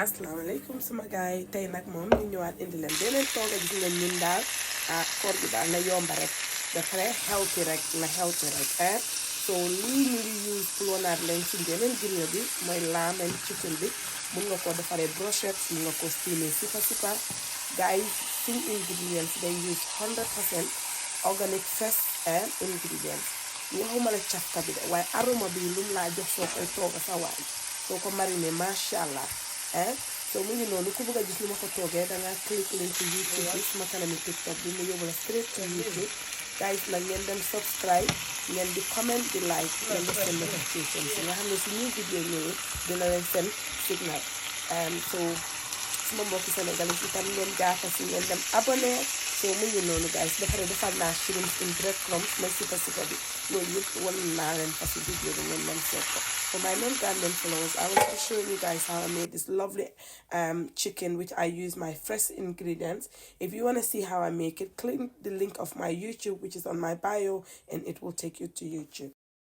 asalaamaaleykum sama gars yi tey nag moom ñu ñëwaat indi leen beneen tooga gis ngeen ñun daal koor gi daal na yomba rek ba pare healthy rek so lii ñu ngi use pour wanaat leen ci beneen grill bi mooy lamb and chicken bi mun nga ko defaree brochette mun nga ko steamer sipa gars yi suñu ingredients day use 100% organic fresh ingredients waxuma la cafka bi de waaye aroma bi lum laa jox soo koy tooga sa waay soo ko mariné macha allah so mu ngi noonu ku bëgg a gis ni ma ko toogee dangaa click link ci YouTube bi suma kanami TikTok bi mu yóbbu la straight to YouTube guys nag ngeen dem subscribe ngeen di comment di like ngeen def seen notification si nga xam ne si ñuy vidéo ñëwee dina leen seen signal so suma mbokki sénégalais itam ngeen jaata si ngeen dem abonné so mu ngi noonu guys ba pare defal naa shrimps in breadcrumbs mooy sipa bi loolu yëpp wan naa leen fa si vidéo bi ngeen dem seet ko. For my non-Gambian followers, I will be showing you guys how I made this lovely chicken, which I use my fresh ingredients. If you want to see how I make it, click the link of my YouTube, which is on my bio, and it will take you to YouTube.